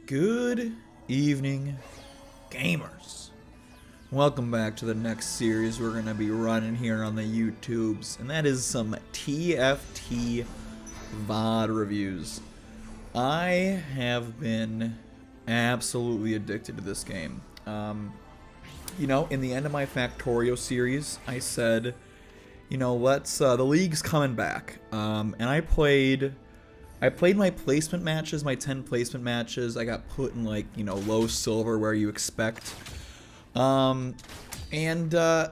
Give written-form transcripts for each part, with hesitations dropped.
Good evening, gamers. Welcome back to the next series we're going to be running here on the YouTubes, and that is some TFT VOD reviews. I have been absolutely addicted to this game. You know, in the end of my Factorio series, I said, you know, the league's coming back, and I played my placement matches, my 10 placement matches. I got put in, like, you know, low silver where you expect. And I,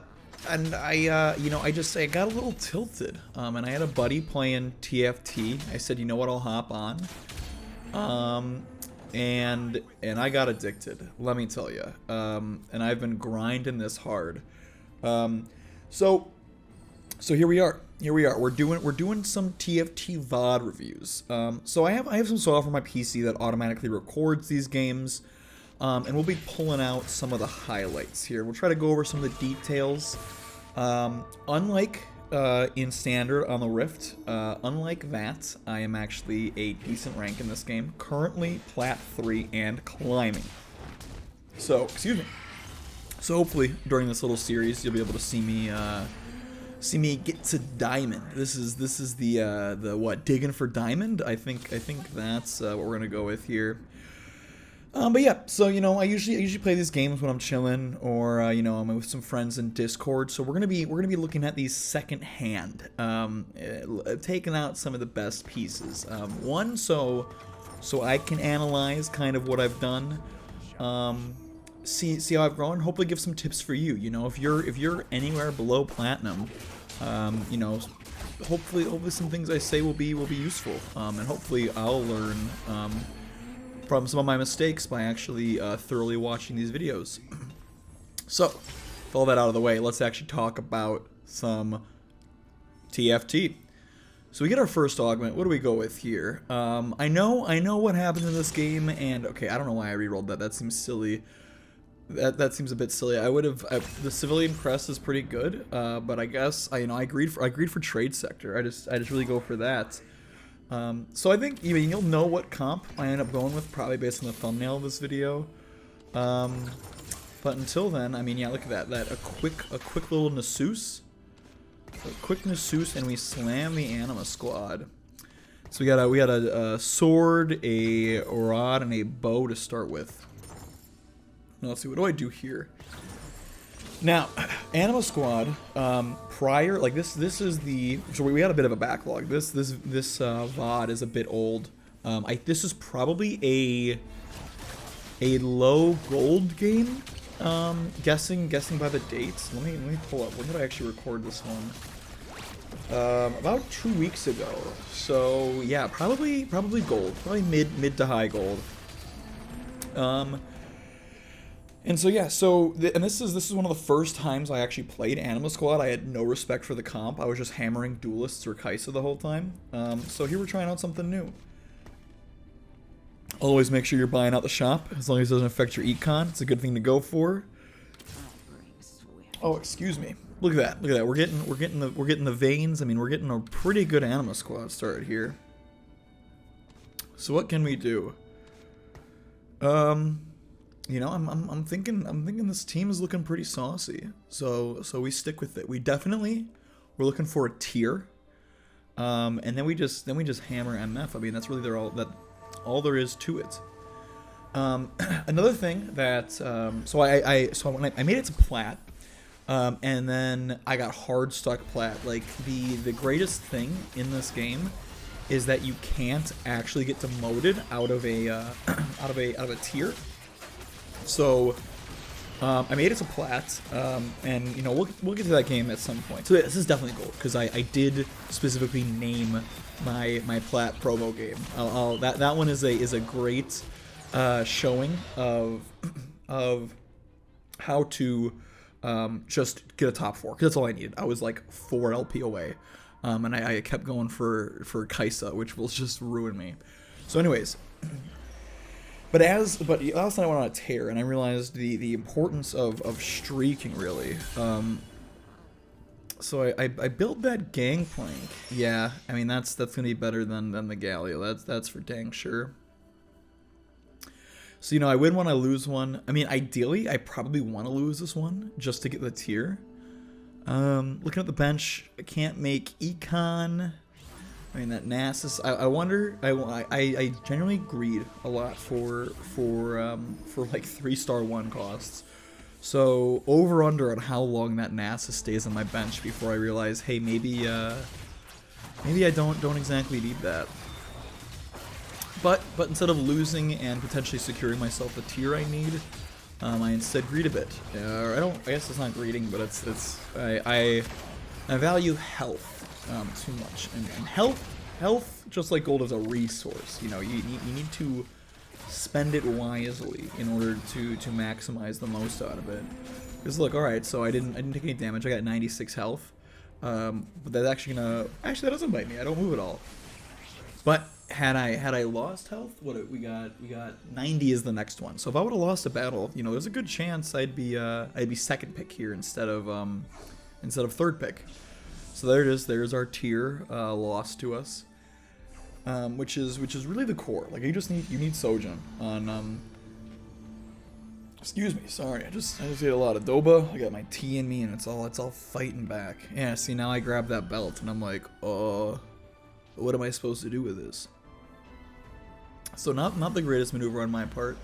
you know, I got a little tilted. And I had a buddy playing TFT. I said, you know what, I'll hop on. And I got addicted, let me tell you. And I've been grinding this hard. So here we are. We're doing some TFT VOD reviews. So I have some software on my PC that automatically records these games, and we'll be pulling out some of the highlights here. We'll try to go over some of the details. Unlike in standard on the Rift, unlike that, I am actually a decent rank in this game. Currently Plat 3 and climbing. So excuse me. So hopefully during this little series you'll be able to see me get to diamond. This is the what, digging for diamond? I think that's what we're gonna go with here. But yeah, so you know, I usually play these games when I'm chilling, or you know, I'm with some friends in Discord. So we're gonna be looking at these secondhand, taking out some of the best pieces. One, so I can analyze kind of what I've done. See how I've grown. Hopefully, give some tips for you. You know, if you're anywhere below platinum, you know, hopefully some things I say will be useful, and hopefully I'll learn from some of my mistakes by actually thoroughly watching these videos. So, with all that out of the way, let's actually talk about some TFT. So we get our first augment. What do we go with here? I know what happened in this game, and okay, I don't know why I rerolled that. That seems silly. That seems a bit silly. I would have the civilian crest is pretty good, but I guess I agreed for trade sector. I just really go for that. So I think you'll know what comp I end up going with probably based on the thumbnail of this video. But until then, I mean, yeah, look at that a quick little Nasus, and we slam the Anima squad. So we got a sword, a rod, and a bow to start with. Now, let's see, what do I do here? Now, Anima Squad, prior, like this is the, so we had a bit of a backlog. This VOD is a bit old. This is probably a low gold game. Guessing by the dates. Let me pull up. When did I actually record this one? About 2 weeks ago. So yeah, probably gold. Probably mid to high gold. And so yeah, and this is one of the first times I actually played Anima Squad. I had no respect for the comp. I was just hammering duelists or Kaisa the whole time. So here we're trying out something new. Always make sure you're buying out the shop, as long as it doesn't affect your econ. It's a good thing to go for. Oh, excuse me. Look at that. We're getting the veins. I mean, we're getting a pretty good Anima Squad started here. So what can we do? You know, I'm thinking this team is looking pretty saucy. So we stick with it. We're looking for a tier. And then we just hammer MF. I mean, that's really all there is to it. Another thing that so when I made it to plat, and then I got hard stuck plat. Like the greatest thing in this game is that you can't actually get demoted out of a tier. So I made it to plat, and you know we'll get to that game at some point. So this is definitely gold because I did specifically name my plat promo game. That one is a great showing of how to just get a top 4, because that's all I needed. I was like 4 LP away, and I kept going for Kaisa, which will just ruin me. So anyways. But last night I went on a tear, and I realized the importance of streaking, really. So I built that gangplank. Yeah, I mean that's gonna be better than the Galio. That's for dang sure. So, you know, I win one, I lose one. I mean, ideally, I probably want to lose this one just to get the tier. Looking at the bench, I can't make Econ. I mean, that Nasus. I wonder. I generally greed a lot for like 3-star 1 costs. So over under on how long that Nasus stays on my bench before I realize, hey, maybe I don't exactly need that. But instead of losing and potentially securing myself the tier I need, I instead greed a bit. I guess it's not greeding, but I value health too much, and health, just like gold, is a resource. You know, you need to spend it wisely in order to maximize the most out of it. Because look, all right, so I didn't take any damage. I got 96 health, but that's actually that doesn't bite me. I don't move at all. But had I lost health, we got 90 is the next one. So if I would have lost a battle, you know, there's a good chance I'd be second pick here instead of third pick. So there it is. There's our tier lost to us, which is really the core. Like you need Sojin on. Excuse me, sorry. I just ate a lot of Doba. I got my tea in me, and it's all fighting back. Yeah. See, now I grab that belt, and I'm like, what am I supposed to do with this? So not the greatest maneuver on my part.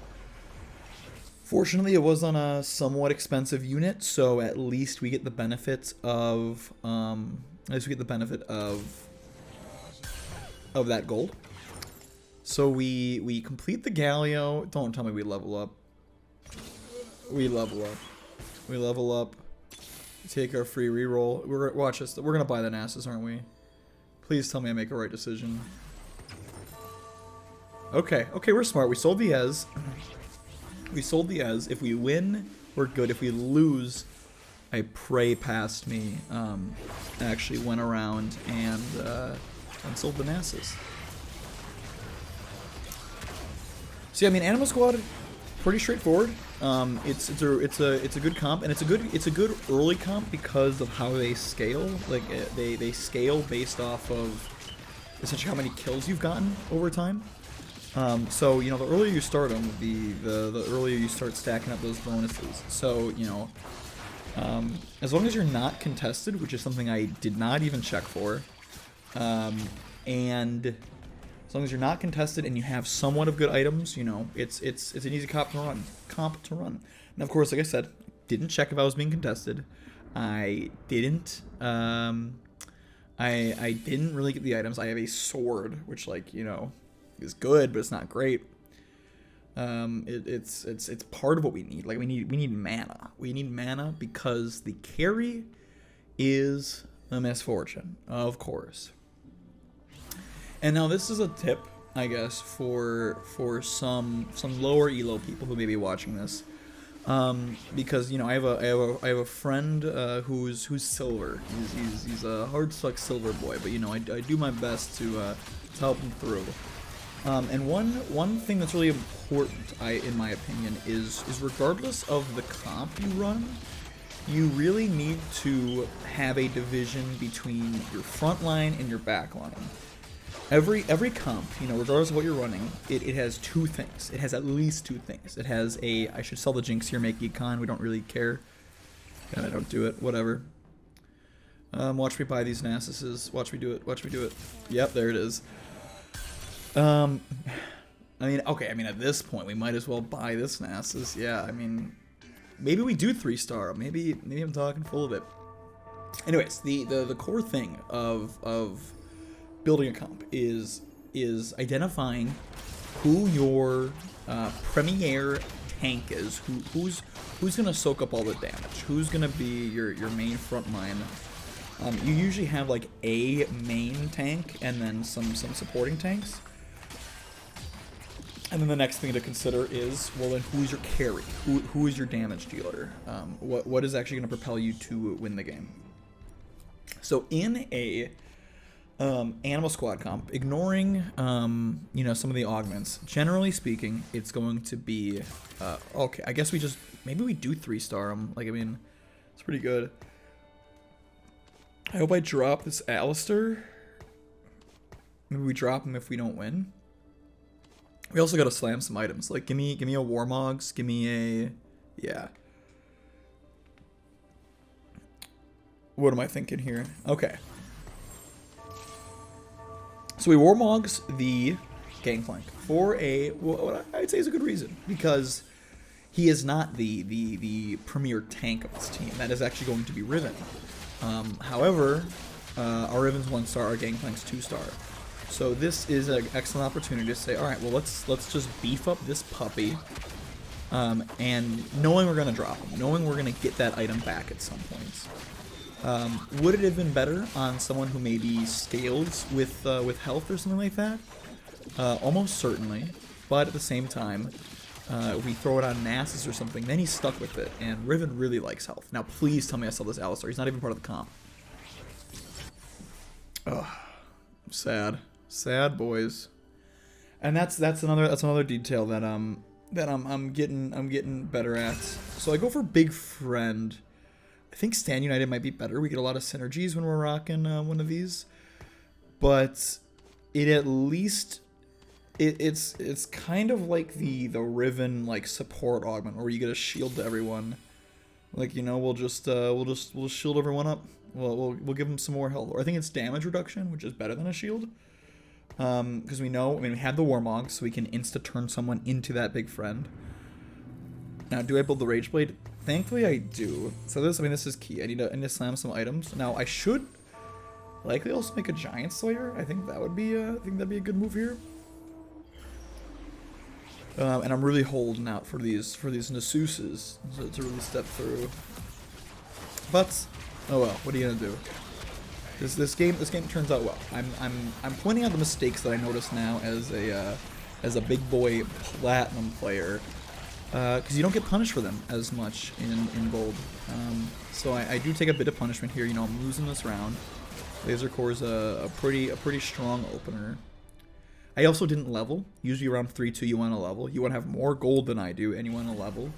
Fortunately, it was on a somewhat expensive unit, so at least we get the benefits of that gold. So we complete the Galio. Don't tell me we level up. We level up. Take our free reroll. Watch this. We're gonna buy the Nasus, aren't we? Please tell me I make a right decision. Okay, we're smart. We sold the Ez. If we win, we're good. If we lose, I pray past me actually went around and sold the Nasus. So yeah, I mean, Animal Squad, pretty straightforward. It's a good comp, and it's a good early comp because of how they scale. Like they scale based off of essentially how many kills you've gotten over time. So you know, the earlier you start them, the earlier you start stacking up those bonuses. So you know, as long as you're not contested, which is something I did not even check for, and as long as you're not contested and you have somewhat of good items, you know, it's an easy comp to run. And of course, like I said, didn't check if I was being contested. I didn't really get the items. I have a sword, which, like, you know, is good, but it's not great. It's part of what we need. Like we need mana. We need mana because the carry is a misfortune, of course. And now this is a tip, I guess, for some lower elo people who may be watching this, because you know I have a friend who's silver. He's a hard stuck silver boy, but you know I do my best to help him through. And one thing that's really important, in my opinion, is regardless of the comp you run, you really need to have a division between your front line and your back line. Every comp, you know, regardless of what you're running, it has two things. It has at least two things. It has I should sell the Jinx here, make Econ. We don't really care. God, I don't do it. Whatever. Watch me buy these Nasuses. Watch me do it. Yep, there it is. I mean, okay. I mean, at this point, we might as well buy this Nasus. Yeah. I mean, maybe we do 3-star. Maybe I'm talking full of it. Anyways, the core thing of building a comp is identifying who your premier tank is, who's gonna soak up all the damage, who's gonna be your main front line. You usually have like a main tank and then some supporting tanks, and then the next thing to consider is, well, then who's your carry, who is your damage dealer, what is actually gonna propel you to win the game. So in a Animal Squad comp, ignoring you know, some of the augments, generally speaking, it's going to be okay. I guess maybe we do 3-star them. Like, I mean, it's pretty good. I hope I drop this Alistair. Maybe we drop him if we don't win. We also gotta slam some items. Like, give me a Warmogs. Give me a... Yeah. What am I thinking here? Okay. So we Warmogs the Gangplank for a... what I'd say is a good reason. Because he is not the premier tank of this team. That is actually going to be Riven. However, our Riven's 1-star, our Gangplank's 2-star. So this is an excellent opportunity to say, all right, well, let's just beef up this puppy, and knowing we're gonna drop him, knowing we're gonna get that item back at some point. Would it have been better on someone who maybe scales with health or something like that? Almost certainly, but at the same time, if we throw it on Nasus or something, then he's stuck with it, and Riven really likes health. Now, please tell me I saw this Alistar. He's not even part of the comp. Ugh, sad. Sad boys, and that's another detail that I'm getting better at. So I go for Big Friend. I think Stand United might be better. We get a lot of synergies when we're rocking one of these, but it at least it's kind of like the Riven like support augment where you get a shield to everyone. Like, you know, we'll just shield everyone up. We'll give them some more health. Or I think it's damage reduction, which is better than a shield. Because we know, I mean, we have the Warmog, so we can insta-turn someone into that Big Friend. Now, do I build the Rage Blade? Thankfully, I do. So this is key. I need to slam some items. Now, I should likely also make a Giant Slayer. I think that would be, that'd be a good move here. And I'm really holding out for these Nasuses to really step through. But, oh well, what are you gonna do? This game turns out well. I'm pointing out the mistakes that I notice now as a big boy platinum player, because you don't get punished for them as much in gold. So I do take a bit of punishment here. You know, I'm losing this round. Laser Core is a pretty strong opener. I also didn't level. Usually around 3-2 you want to level. You want to have more gold than I do, and you want to level.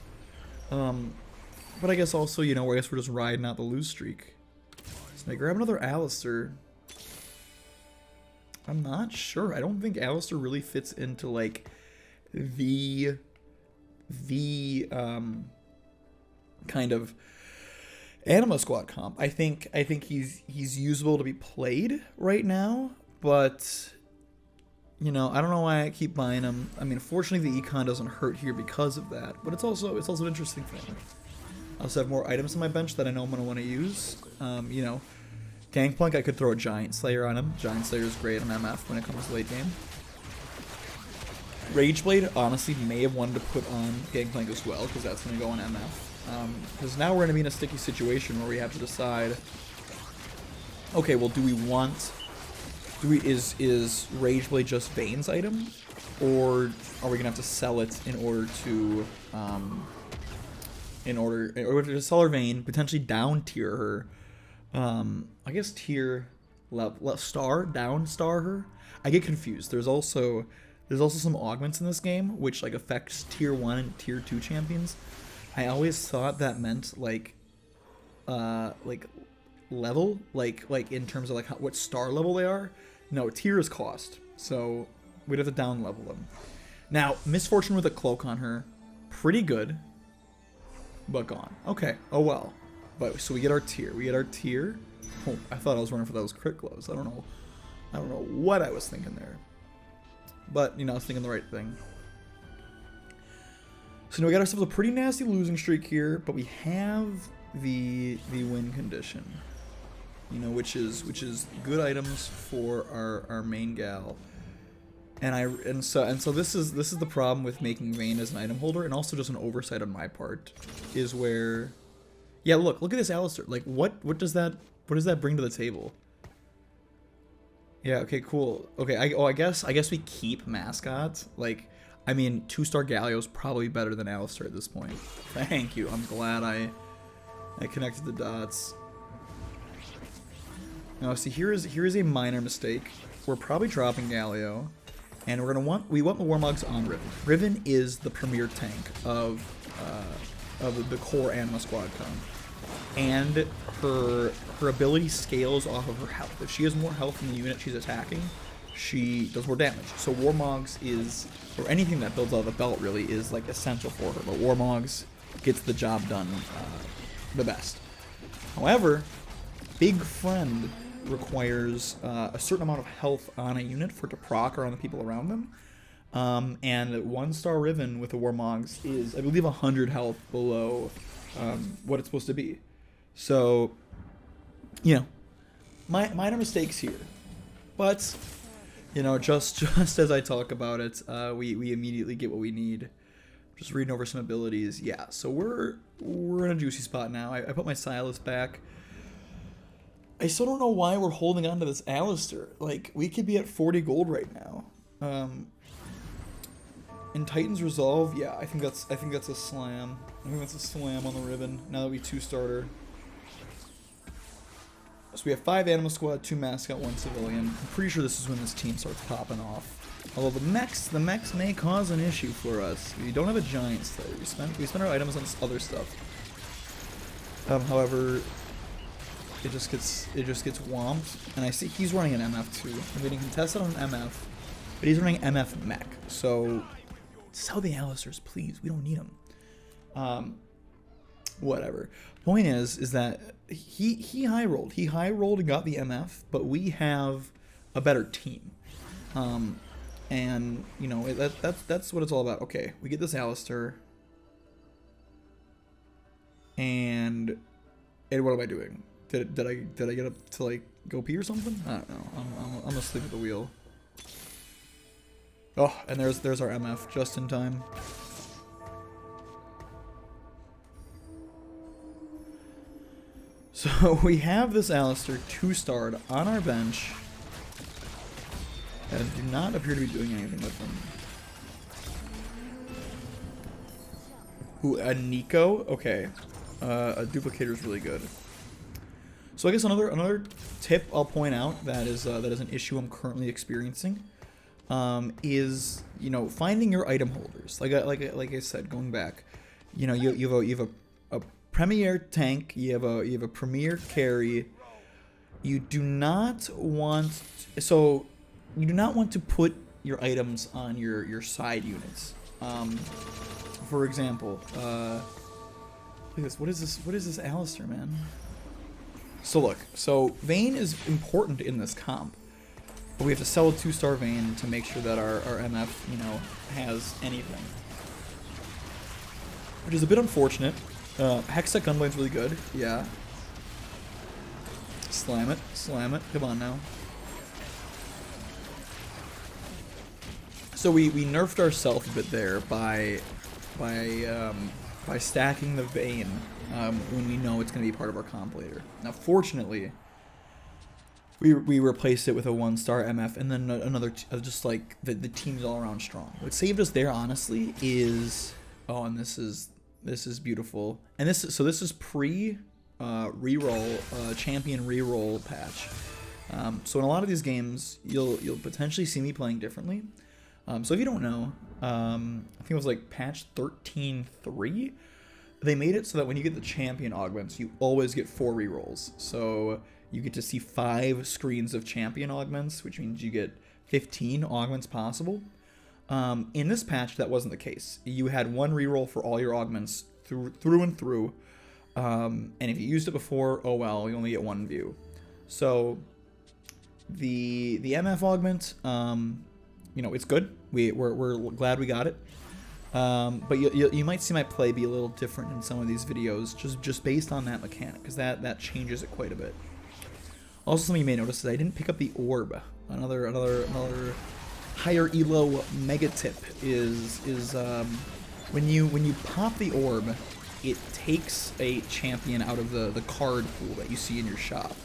But I guess also, you know, I guess we're just riding out the lose streak. So I grab another Alistar. I'm not sure. I don't think Alistar really fits into like the kind of Anima Squad comp. I think he's usable to be played right now, but you know, I don't know why I keep buying him. I mean, fortunately the econ doesn't hurt here because of that, but it's also an interesting thing. I also have more items on my bench that I know I'm going to want to use. You know, Gangplank, I could throw a Giant Slayer on him. Giant Slayer is great on MF when it comes to late game. Rageblade, honestly, may have wanted to put on Gangplank as well, because that's going to go on MF. Because now we're going to be in a sticky situation where we have to decide, okay, well, is Rageblade just Vayne's item? Or are we going to have to sell it in order to sell her Vayne, potentially down tier her. I guess tier star, down star her. I get confused. There's also some augments in this game which like affects tier 1 and tier 2 champions. I always thought that meant like level, like in terms of like what star level they are. No, tier is cost. So we'd have to down level them. Now, Misfortune with a cloak on her, pretty good. But gone. Okay. Oh well. But so we get our tier. Oh, I thought I was running for those crit gloves. I don't know what I was thinking there. But you know, I was thinking the right thing. So now we got ourselves a pretty nasty losing streak here, but we have the win condition. You know, which is good items for our main gal. And so this is the problem with making Vayne as an item holder, and also just an oversight on my part, is where, yeah, look at this Alistar. Like, what does that bring to the table? Yeah, okay, cool. Okay, I guess we keep mascots. Like, I mean, 2-star Galio's probably better than Alistar at this point. Thank you. I'm glad I connected the dots. Now, see, here is a minor mistake. We're probably dropping Galio. And we want the Warmogs on Riven. Riven is the premier tank of the core Anima Squad comp. And her ability scales off of her health. If she has more health in the unit she's attacking, she does more damage. So Warmogs is, or anything that builds out the belt really, is like essential for her. But Warmogs gets the job done the best. However, Big Friend requires a certain amount of health on a unit for it to proc or on the people around them. And 1-star Riven with the Warmogs is, I believe, 100 health below what it's supposed to be. So, you know, minor mistakes here. But, you know, just as I talk about it, we immediately get what we need. Just reading over some abilities. Yeah, so we're in a juicy spot now. I put my Silas back. I still don't know why we're holding on to this Alistair. Like, we could be at 40 gold right now. In Titan's Resolve, yeah, I think that's a slam. I think that's a slam on the Riven. Now that we 2-starter. So we have 5 Animal Squad, 2 Mascot, 1 Civilian. I'm pretty sure this is when this team starts popping off. Although the mechs may cause an issue for us. We don't have a giant slayer. We spend our items on other stuff. However, it just gets whomped. And I see he's running an MF too. I'm getting contested on an MF, but he's running MF mech. So sell the Alistairs, please. We don't need them. Whatever. Point is that he high rolled. He high rolled and got the MF, but we have a better team. And you know that's what it's all about. Okay, we get this Alistair, and what am I doing? Did I get up to like go pee or something? I don't know. I'm asleep at the wheel. Oh, and there's our MF just in time. So we have this Alistair 2-starred on our bench and do not appear to be doing anything with him. Ooh, a Nico? Okay. A duplicator is really good. So I guess another tip I'll point out that is an issue I'm currently experiencing is, you know, finding your item holders. Like I said, going back, you know, you have a premier tank, you have a premier carry. You do not want to put your items on your side units. For example, look at this. What is this Alistair, man? So Vayne is important in this comp, but we have to sell a 2-star Vayne to make sure that our MF, you know, has anything, which is a bit unfortunate. Hextech Gunblade's really good, yeah. Slam it, come on now. So we nerfed ourselves a bit there by stacking the Vayne when we know it's going to be part of our comp later. Now, fortunately, we replaced it with a 1-star MF and then another, just like the team's all around strong. What saved us there, honestly, is and this is beautiful. And this is pre reroll champion reroll patch. So in a lot of these games, you'll potentially see me playing differently. So if you don't know, I think it was like patch 13.3. They made it so that when you get the champion augments, you always get 4 rerolls. So you get to see 5 screens of champion augments, which means you get 15 augments possible. In this patch, that wasn't the case. You had 1 reroll for all your augments through and through. And if you used it before, oh well, you only get 1 view. So the MF augment, you know, it's good. We're glad we got it. But you might see my play be a little different in some of these videos, just based on that mechanic, because that changes it quite a bit. Also, something you may notice is I didn't pick up the orb. Another higher elo mega tip is when you pop the orb, it takes a champion out of the card pool that you see in your shop.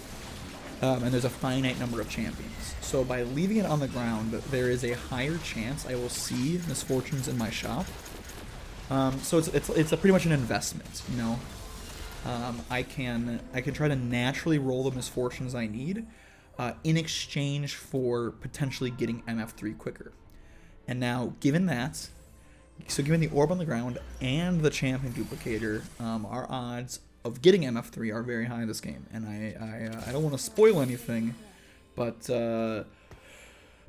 And there's a finite number of champions. So by leaving it on the ground, there is a higher chance I will see misfortunes in my shop. So it's pretty much an investment, you know. I can try to naturally roll the misfortunes I need in exchange for potentially getting MF3 quicker. And now, given the orb on the ground and the champion duplicator, our odds of getting MF3 are very high in this game, and I don't want to spoil anything, but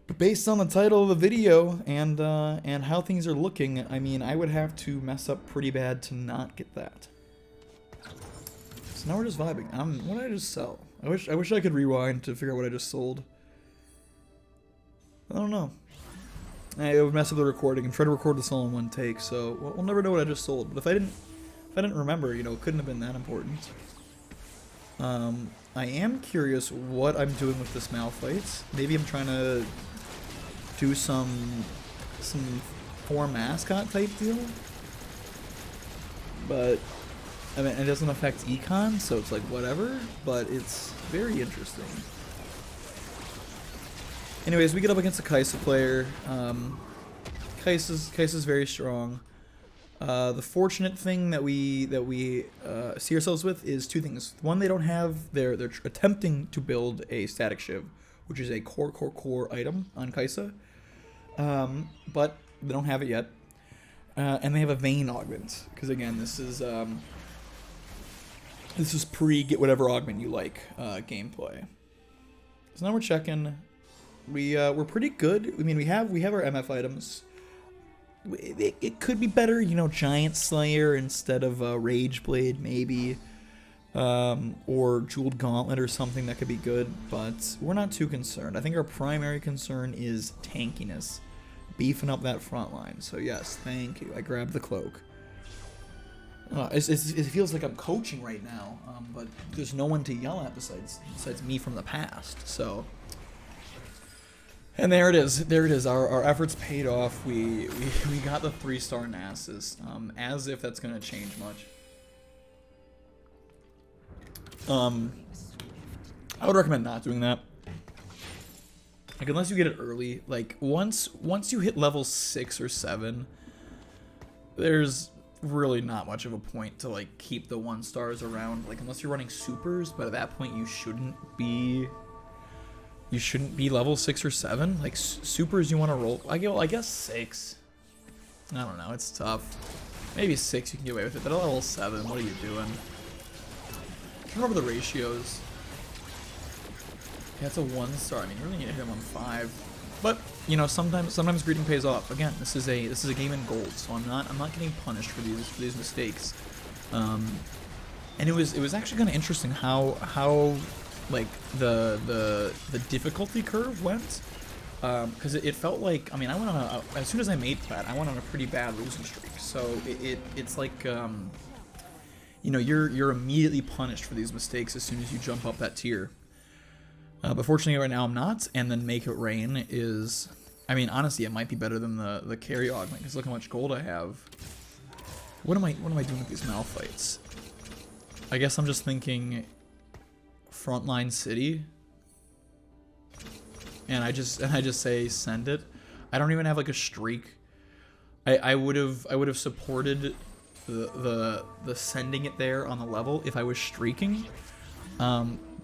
But based on the title of the video and how things are looking, I mean, I would have to mess up pretty bad to not get that. So now we're just vibing. What did I just sell? I wish I could rewind to figure out what I just sold. I don't know. It would mess up the recording and try to record this all in one take, so we'll never know what I just sold. But if I didn't remember, you know, it couldn't have been that important. I am curious what I'm doing with this Malphite. Maybe I'm trying to do some 4 mascot type deal. But I mean, it doesn't affect econ, so it's like whatever, but it's very interesting. Anyways, we get up against a Kai'Sa player. Kai'Sa's very strong. The fortunate thing that we see ourselves with is 2 things. One, they don't have they're attempting to build a static shiv, which is a core item on Kai'Sa, but they don't have it yet. And they have a Vayne augment, because again, this is pre get whatever augment you like gameplay. So now we're checking. We're pretty good. I mean, we have our MF items. It could be better, you know, Giant Slayer instead of Rage Blade maybe, or Jeweled Gauntlet or something that could be good. But we're not too concerned. I think our primary concern is tankiness, beefing up that front line. So yes, thank you. I grabbed the cloak. It feels like I'm coaching right now, but there's no one to yell at besides me from the past. So. And there it is. Our efforts paid off. We got the 3-star Nasus. As if that's gonna change much. I would recommend not doing that. Like, unless you get it early. Like, once you hit level 6 or 7, there's really not much of a point to like keep the 1-stars around. Like, unless you're running supers, but at that point you shouldn't be level 6 or 7. Like, supers you want to roll. I guess 6. I don't know. It's tough. Maybe 6 you can get away with it. But at level 7, what are you doing? I can't remember the ratios. Yeah, it's a 1-star. I mean, you really need to hit him on 5. But you know, sometimes greeting pays off. Again, this is a game in gold, so I'm not getting punished for these mistakes. And it was actually kind of interesting how like the difficulty curve went, because it felt like, I mean, I went on as soon as I made plat, I went on a pretty bad losing streak. So it's like, you know, you're immediately punished for these mistakes as soon as you jump up that tier. But fortunately right now I'm not, and then Make It Rain is, I mean, honestly, it might be better than the carry augment, because look how much gold I have. What am I doing with these Malphites? I guess I'm just thinking Frontline City, and I just say send it. I don't even have like a streak. I would have supported the sending it there on the level if I was streaking.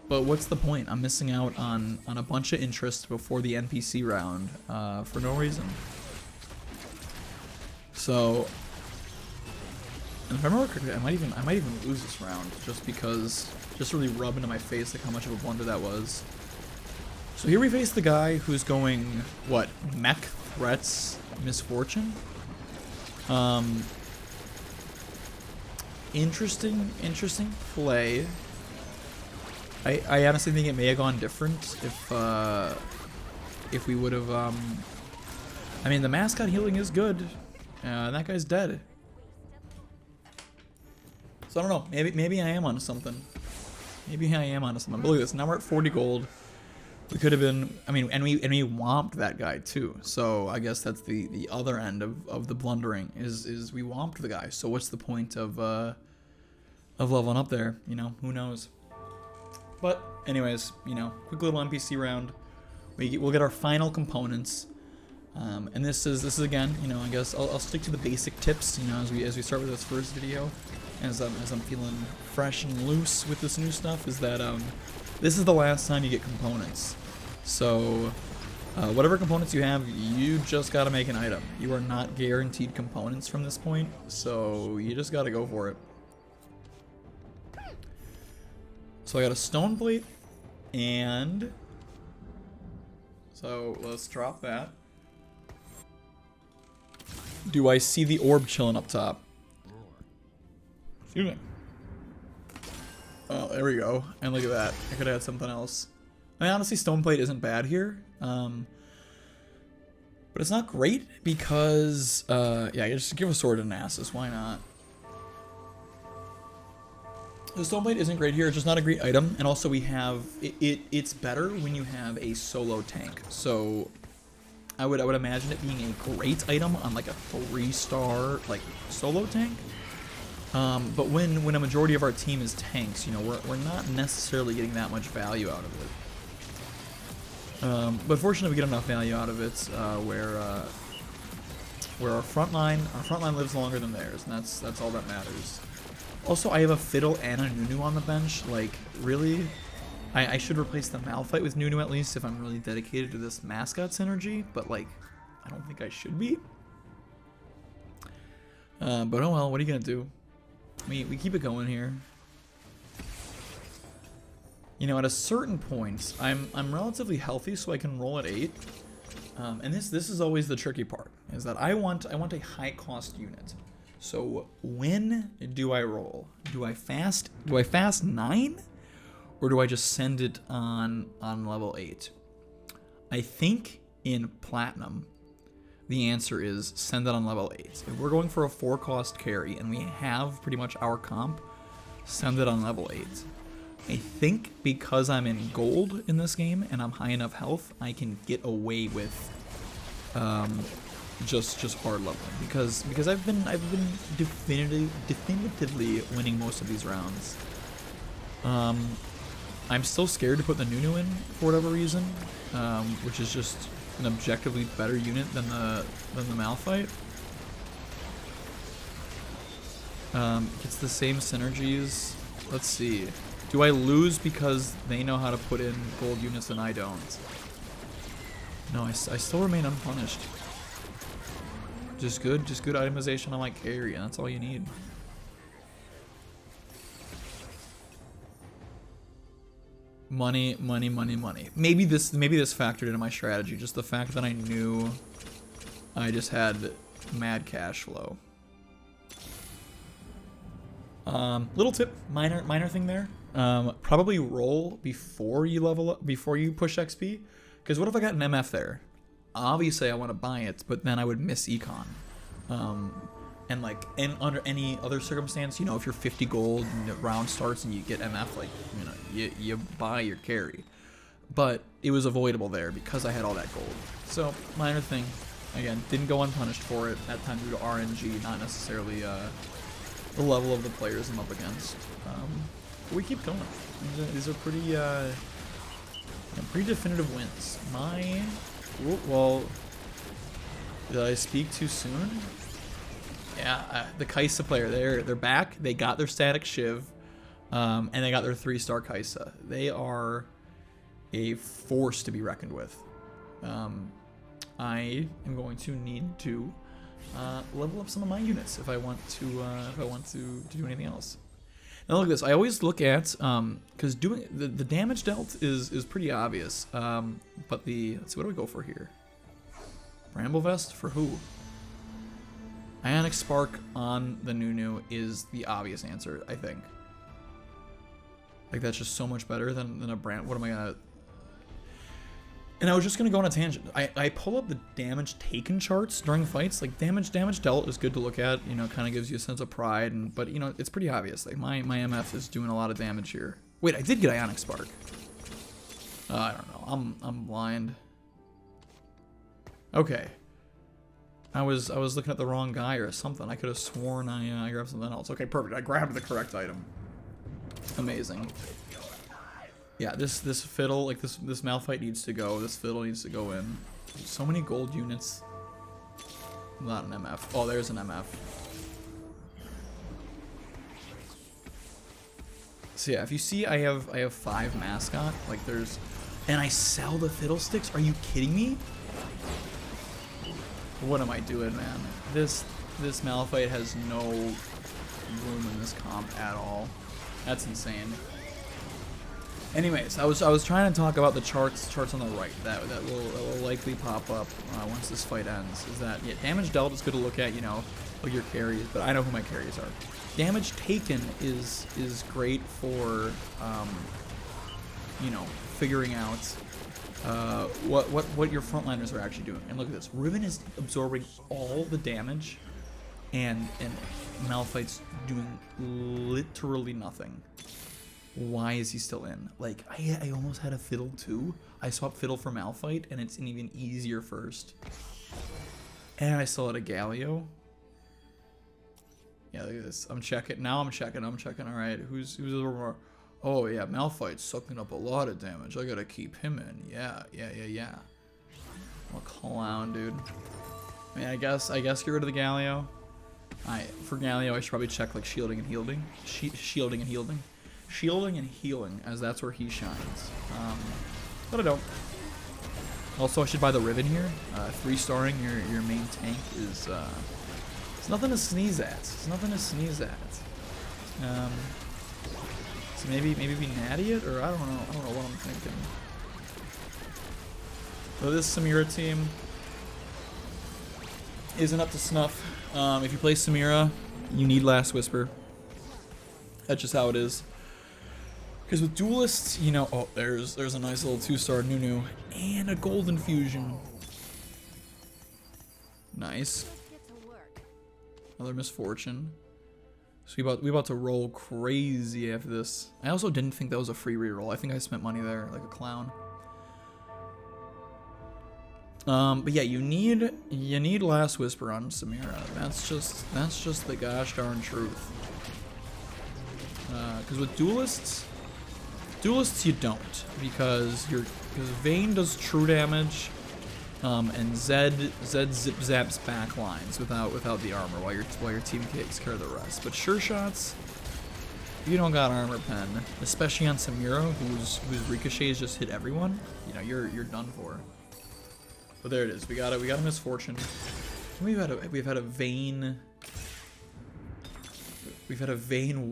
But what's the point? I'm missing out on a bunch of interest before the NPC round for no reason. So, and if I remember correctly, I might even lose this round just really rub into my face like how much of a blunder that was. So here we face the guy who's going, what, Mech Threats Misfortune? Interesting play. I honestly think it may have gone different if we would have, I mean, the mascot healing is good, and that guy's dead. So I don't know, maybe I am onto something. Maybe I am onto something. But look at this, now we're at 40 gold. We could have been, I mean, and we womped that guy too. So I guess that's the other end of the blundering is we womped the guy. So what's the point of leveling up there? You know, who knows? But anyways, you know, quick little NPC round. We'll get our final components. And this is again, you know, I guess I'll stick to the basic tips, you know, as we start with this first video, as I'm feeling fresh and loose with this new stuff, is that this is the last time you get components. So whatever components you have, you just gotta make an item. You are not guaranteed components from this point, so you just gotta go for it. So I got a stone plate and So let's drop that. Do I see the orb chilling up top? Excuse me. Oh, there we go. And look at that. I could have had something else. I mean, honestly, Stoneplate isn't bad here. But it's not great because, yeah, just give a sword to Nasus. Why not? The Stoneblade isn't great here. It's just not a great item. And also we have, it's better when you have a solo tank. So I would imagine it being a great item on like a 3-star like solo tank. But when a majority of our team is tanks, you know, we're not necessarily getting that much value out of it. But fortunately we get enough value out of it where our front line lives longer than theirs, and that's all that matters. Also, I have a Fiddle and a Nunu on the bench. Like, really? I should replace the Malphite with Nunu at least if I'm really dedicated to this mascot synergy, but like, I don't think I should be. But oh well, what are you gonna do? We keep it going here. You know, at a certain point, I'm relatively healthy, so I can roll at 8. And this is always the tricky part, is that I want a high cost unit. So when do I roll? Do I fast 9? Or do I just send it on level 8? I think in Platinum, the answer is send it on level 8. If we're going for a 4-cost carry and we have pretty much our comp, send it on level 8. I think because I'm in gold in this game and I'm high enough health, I can get away with just hard leveling because I've been definitively winning most of these rounds. I'm still scared to put the Nunu in for whatever reason, which is just an objectively better unit than the Malphite. It's the same synergies. Let's see. Do I lose because they know how to put in gold units and I don't? No, I still remain unpunished. Just good itemization on my carry, and that's all you need. Money. Maybe this factored into my strategy. Just the fact that I knew I just had mad cash flow. Little tip, minor thing there. Probably roll before you level up, before you push XP. Because what if I got an MF there? Obviously I want to buy it, but then I would miss econ. And like, under any other circumstance, you know, if you're 50 gold and the round starts and you get MF, like, you know, you buy your carry. But it was avoidable there because I had all that gold. So, minor thing. Again, didn't go unpunished for it. That time due to RNG, not necessarily the level of the players I'm up against. But we keep going. These are pretty, pretty definitive wins. Well, did I speak too soon? Yeah, the Kaisa player, they're back. They got their static Shiv, and they got their 3-star Kaisa. They are a force to be reckoned with. I am going to need to level up some of my units if I want to do anything else. Now look at this. I always look at because doing the damage dealt is pretty obvious. But let's see, what do we go for here? Bramble Vest for who? Ionic Spark on the Nunu is the obvious answer, I think. Like, that's just so much better than a brand. What am I gonna... And I was just gonna go on a tangent. I pull up the damage taken charts during fights. Like, damage dealt is good to look at. You know, kind of gives you a sense of pride. But, you know, it's pretty obvious. Like, my MF is doing a lot of damage here. Wait, I did get Ionic Spark. I don't know. I'm blind. Okay. I was looking at the wrong guy or something. I could have sworn I grabbed something else. Okay, perfect. I grabbed the correct item. Amazing. Yeah, this fiddle, like this Malphite needs to go. This fiddle needs to go in. So many gold units. Not an MF. Oh, there's an MF. So yeah, if you see, I have 5 mascot. Like there's, and I sell the fiddlesticks. Are you kidding me? What am I doing, man? This Malphite has no room in this comp at all. That's insane. Anyways, I was trying to talk about the charts on the right that will likely pop up once this fight ends. Is that yeah, damage dealt is good to look at, you know, like your carries, but I know who my carries are. Damage taken is great for you know, figuring out what your frontliners are actually doing. And look at this, Riven is absorbing all the damage, and Malphite's doing literally nothing. Why is he still in? Like, I almost had a Fiddle too. I swapped Fiddle for Malphite, and it's an even easier first. And I still had a Galio. Yeah, look at this. I'm checking. Now I'm checking. All right, who's more? Oh yeah, Malphite's sucking up a lot of damage. I gotta keep him in. Yeah. I'm a clown, dude. I mean, I guess get rid of the Galio. For Galio, I should probably check like shielding and healing. Shielding and healing, as that's where he shines. But I don't. Also, I should buy the Riven here. 3-starring your main tank is it's nothing to sneeze at. So maybe be natty it, or I don't know what I'm thinking. So this Samira team isn't up to snuff. If you play Samira, you need Last Whisper. That's just how it is. Because with duelists, you know, oh, there's a nice little 2-star Nunu and a golden fusion. Nice. Another misfortune. So we about to roll crazy after this. I also didn't think that was a free reroll. I think I spent money there like a clown. But yeah, you need Last Whisper on Samira. That's just the gosh darn truth. Because with duelists you don't, because Vayne does true damage, and Zed zip zaps back lines without the armor while your team takes care of the rest. But sure shots, you don't got armor pen, especially on Samira, whose ricochets just hit everyone. You know, you're done for. But there it is. We got a misfortune. We've had a Vayne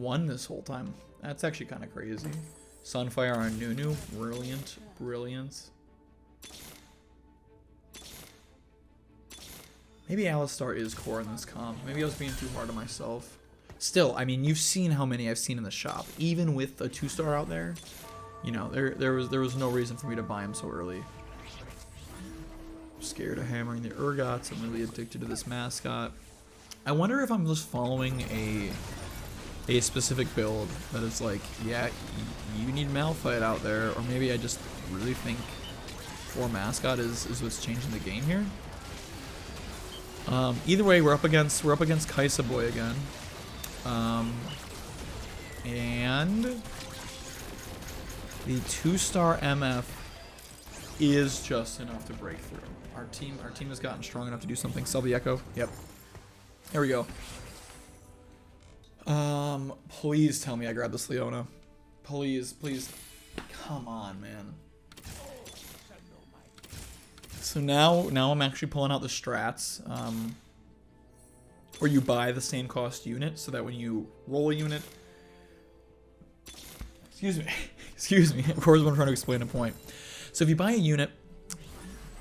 1 this whole time. That's actually kind of crazy. Sunfire on Nunu, brilliant. Maybe Alistar is core in this comp. Maybe I was being too hard on myself. Still, I mean, you've seen how many I've seen in the shop. Even with a 2-star out there, you know, there was no reason for me to buy him so early. I'm scared of hammering the Urgots. I'm really addicted to this mascot. I wonder if I'm just following a specific build that is like, yeah, you need Malphite out there, or maybe I just really think 4 mascot is what's changing the game here. Either way, we're up against Kaisa Boy again, and the 2-star MF is just enough to break through. Our team has gotten strong enough to do something. Selby Echo. Yep. There we go. Please tell me I grabbed this Leona. Please. Come on, man. So now I'm actually pulling out the strats, where you buy the same cost unit, so that when you roll a unit, excuse me, of course I'm trying to explain a point. So if you buy a unit,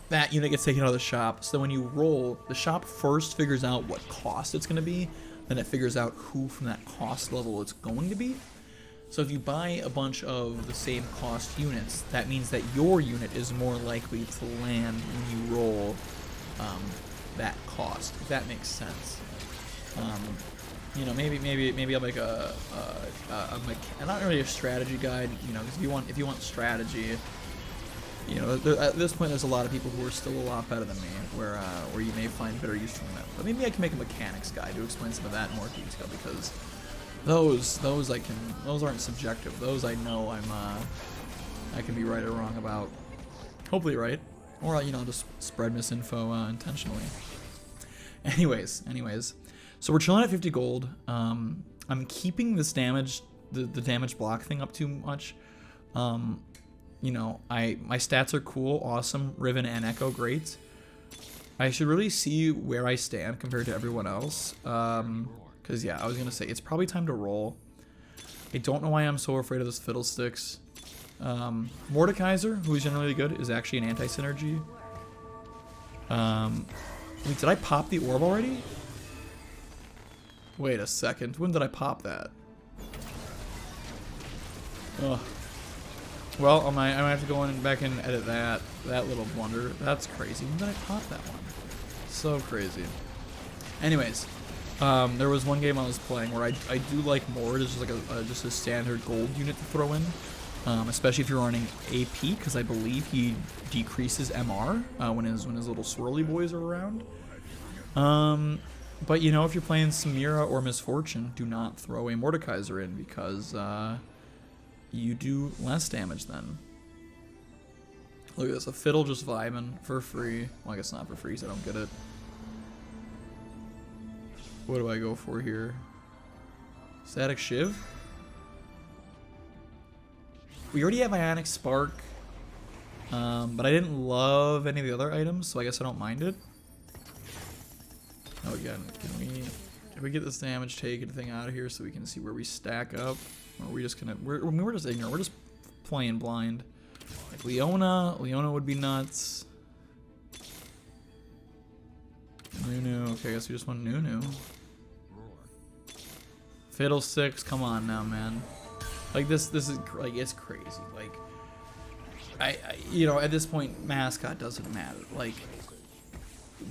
that unit gets taken out of the shop, so when you roll, the shop first figures out what cost it's going to be, then it figures out who from that cost level it's going to be. So if you buy a bunch of the same cost units, that means that your unit is more likely to land when you roll that cost, if that makes sense. You know, maybe I'll make not really a strategy guide, you know, because if you want strategy, you know, at this point there's a lot of people who are still a lot better than me, where you may find better use from them. But maybe I can make a mechanics guide to explain some of that in more detail, because those aren't subjective. Those I know I can be right or wrong about. Hopefully right, or you know, just spread misinfo intentionally. Anyways, so we're chilling at 50 gold. I'm keeping this damage, the damage block thing up too much. You know, my stats are cool, awesome, Riven and Echo, great. I should really see where I stand compared to everyone else. Because yeah, I was gonna say it's probably time to roll. I don't know why I'm so afraid of this Fiddlesticks. Mordekaiser, who is generally good, is actually an anti-synergy. Wait, did I pop the orb already? Wait a second. When did I pop that? Ugh. Well, I might have to go in and back and edit that little blunder. That's crazy. When did I pop that one? So crazy. Anyways, there was one game I was playing where I do like Mord as just like just a standard gold unit to throw in, especially if you're running AP, because I believe he decreases MR when his little swirly boys are around. But you know, if you're playing Samira or Misfortune, do not throw a Mordekaiser in because you do less damage then. Look at this, a Fiddle just vibing for free. Well, I guess not for free, so I don't get it. What do I go for here? Static Shiv? We already have Ionic Spark, but I didn't love any of the other items, so I guess I don't mind it. Oh, again, can we get this damage taken thing out of here so we can see where we stack up? Or are we just gonna, we're just ignorant, we're just playing blind. Like Leona would be nuts. Nunu, okay, I guess we just want Nunu. Fiddlesticks, come on now, man. Like this is like, it's crazy. Like I you know, at this point mascot doesn't matter. Like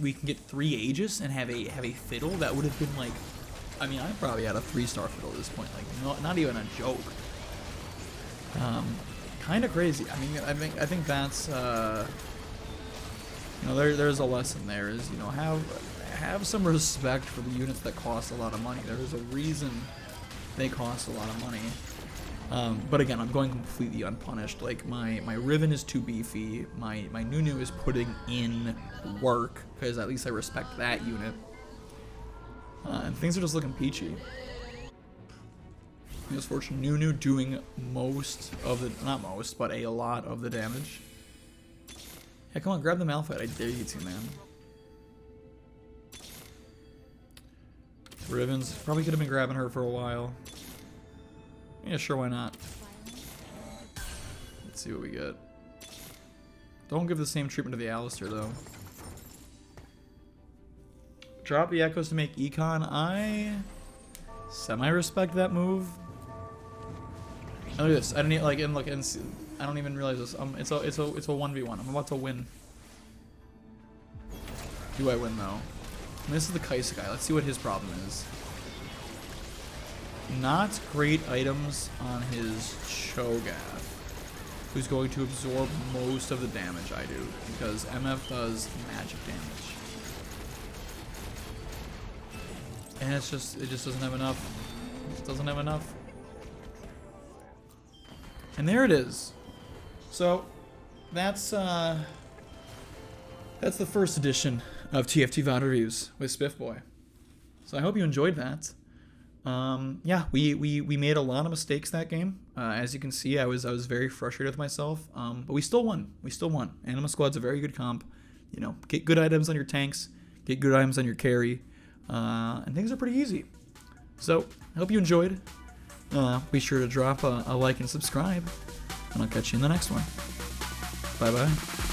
we can get 3 Aegis and have a Fiddle that would have been like, I mean, I probably had a 3-star Fiddle at this point, like not even a joke. Kind of crazy. I mean, I think that's you know, there's a lesson there, is, you know, have some respect for the units that cost a lot of money. There's a reason they cost a lot of money. But again, I'm going completely unpunished. Like my Riven is too beefy. My Nunu is putting in work because at least I respect that unit. And things are just looking peachy. Misfortune Nunu doing most of the, not most, but a lot of the damage. Yeah, come on, grab the Malphite. I dare you to, man. Riven's probably could have been grabbing her for a while. Yeah, sure, why not? Let's see what we get. Don't give the same treatment to the Alistair, though. Drop the Echoes to make Econ. I semi-respect that move. Look at this. I don't need, like, and look, and I don't even realize this. It's a 1v1. I'm about to win. Do I win though? And this is the Kaisa guy. Let's see what his problem is. Not great items on his Cho'Gath, who's going to absorb most of the damage I do, because MF does magic damage. And it just doesn't have enough. It just doesn't have enough. And there it is. So that's the first edition of TFT VOD reviews with Spiffboy. So I hope you enjoyed that. Yeah, we made a lot of mistakes that game. As you can see, I was very frustrated with myself. But we still won. We still won. Anima Squad's a very good comp. You know, get good items on your tanks, get good items on your carry, and things are pretty easy. So I hope you enjoyed. Be sure to drop a like and subscribe, and I'll catch you in the next one. Bye bye.